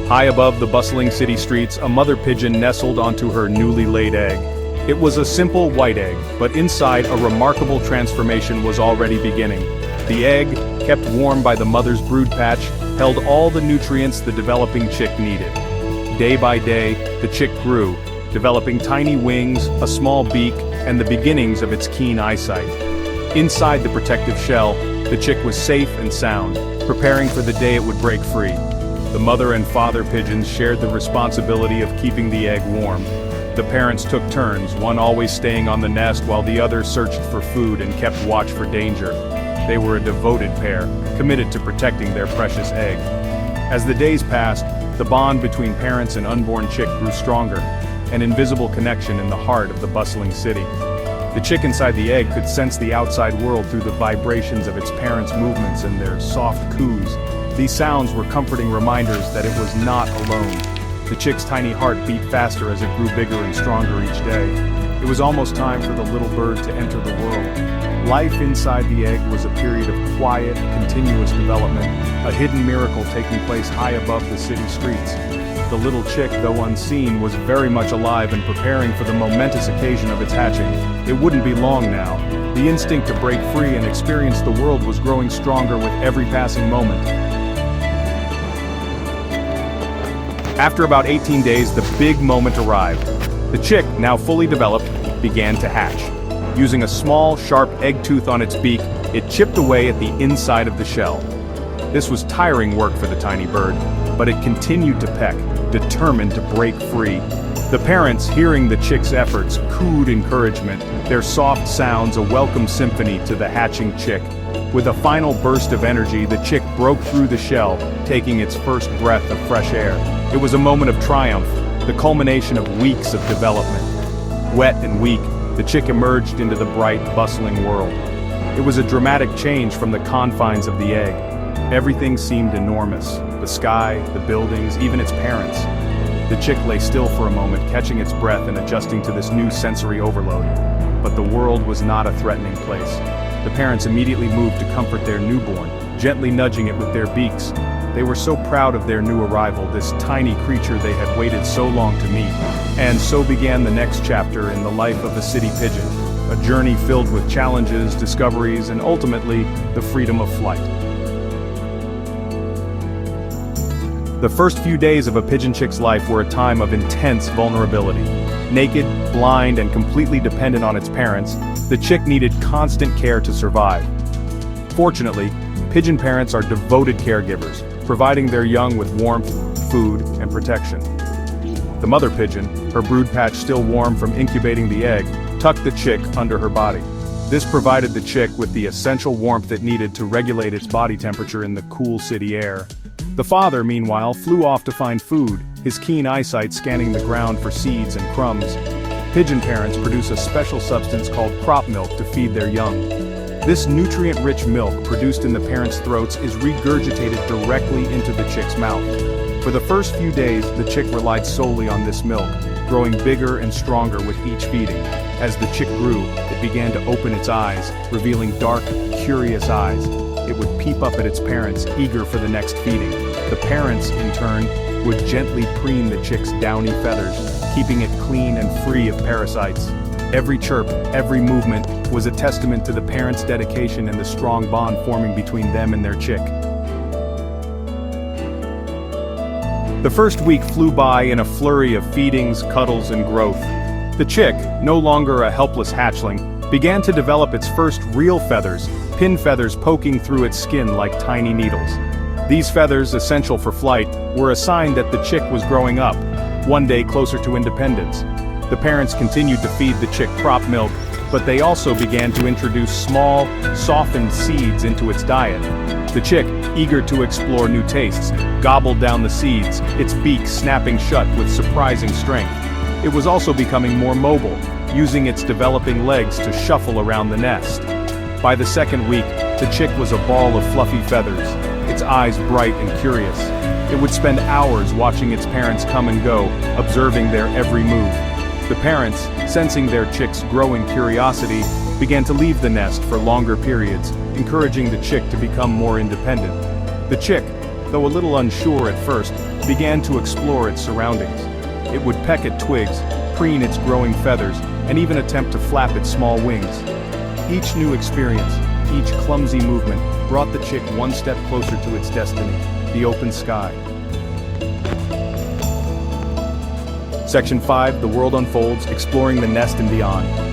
High above the bustling city streets, a mother pigeon nestled onto her newly laid egg. It was a simple white egg, but inside a remarkable transformation was already beginning. The egg, kept warm by the mother's brood patch, held all the nutrients the developing chick needed. Day by day, the chick grew, developing tiny wings, a small beak, and the beginnings of its keen eyesight. Inside the protective shell, the chick was safe and sound, preparing for the day it would break free. The mother and father pigeons shared the responsibility of keeping the egg warm. The parents took turns, one always staying on the nest while the other searched for food and kept watch for danger. They were a devoted pair, committed to protecting their precious egg. As the days passed, the bond between parents and unborn chick grew stronger, an invisible connection in the heart of the bustling city. The chick inside the egg could sense the outside world through the vibrations of its parents' movements and their soft coos. These sounds were comforting reminders that it was not alone. The chick's tiny heart beat faster as it grew bigger and stronger each day. It was almost time for the little bird to enter the world. Life inside the egg was a period of quiet, continuous development, a hidden miracle taking place high above the city streets. The little chick, though unseen, was very much alive and preparing for the momentous occasion of its hatching. It wouldn't be long now. The instinct to break free and experience the world was growing stronger with every passing moment. After about 18 days, the big moment arrived. The chick, now fully developed, began to hatch. Using a small, sharp egg tooth on its beak, it chipped away at the inside of the shell. This was tiring work for the tiny bird, but it continued to peck, determined to break free. The parents, hearing the chick's efforts, cooed encouragement, their soft sounds a welcome symphony to the hatching chick. With a final burst of energy, the chick broke through the shell, taking its first breath of fresh air. It was a moment of triumph, the culmination of weeks of development. Wet and weak, the chick emerged into the bright, bustling world. It was a dramatic change from the confines of the egg. Everything seemed enormous. The sky, the buildings, even its parents. The chick lay still for a moment, catching its breath and adjusting to this new sensory overload. But the world was not a threatening place. The parents immediately moved to comfort their newborn, gently nudging it with their beaks. They were so proud of their new arrival, this tiny creature they had waited so long to meet. And so began the next chapter in the life of a city pigeon, a journey filled with challenges, discoveries, and ultimately, the freedom of flight. The first few days of a pigeon chick's life were a time of intense vulnerability. Naked, blind, and completely dependent on its parents, the chick needed constant care to survive. Fortunately, pigeon parents are devoted caregivers, providing their young with warmth, food, and protection. The mother pigeon, her brood patch still warm from incubating the egg, tucked the chick under her body. This provided the chick with the essential warmth it needed to regulate its body temperature in the cool city air. The father, meanwhile, flew off to find food, his keen eyesight scanning the ground for seeds and crumbs. Pigeon parents produce a special substance called crop milk to feed their young. This nutrient-rich milk produced in the parents' throats is regurgitated directly into the chick's mouth. For the first few days, the chick relied solely on this milk, growing bigger and stronger with each feeding. As the chick grew, it began to open its eyes, revealing dark, curious eyes. It would peep up at its parents, eager for the next feeding. The parents, in turn, would gently preen the chick's downy feathers, keeping it clean and free of parasites. Every chirp, every movement, was a testament to the parents' dedication and the strong bond forming between them and their chick. The first week flew by in a flurry of feedings, cuddles, and growth. The chick, no longer a helpless hatchling, began to develop its first real feathers, pin feathers poking through its skin like tiny needles. These feathers, essential for flight, were a sign that the chick was growing up, one day closer to independence. The parents continued to feed the chick crop milk, but they also began to introduce small, softened seeds into its diet. The chick, eager to explore new tastes, gobbled down the seeds, its beak snapping shut with surprising strength. It was also becoming more mobile, using its developing legs to shuffle around the nest. By the second week, the chick was a ball of fluffy feathers, its eyes bright and curious. It would spend hours watching its parents come and go, observing their every move. The parents, sensing their chick's growing curiosity, began to leave the nest for longer periods, encouraging the chick to become more independent. The chick, though a little unsure at first, began to explore its surroundings. It would peck at twigs, preen its growing feathers, and even attempt to flap its small wings. Each new experience, each clumsy movement, brought the chick one step closer to its destiny, the open sky. Section 5, The World Unfolds, Exploring the Nest and Beyond.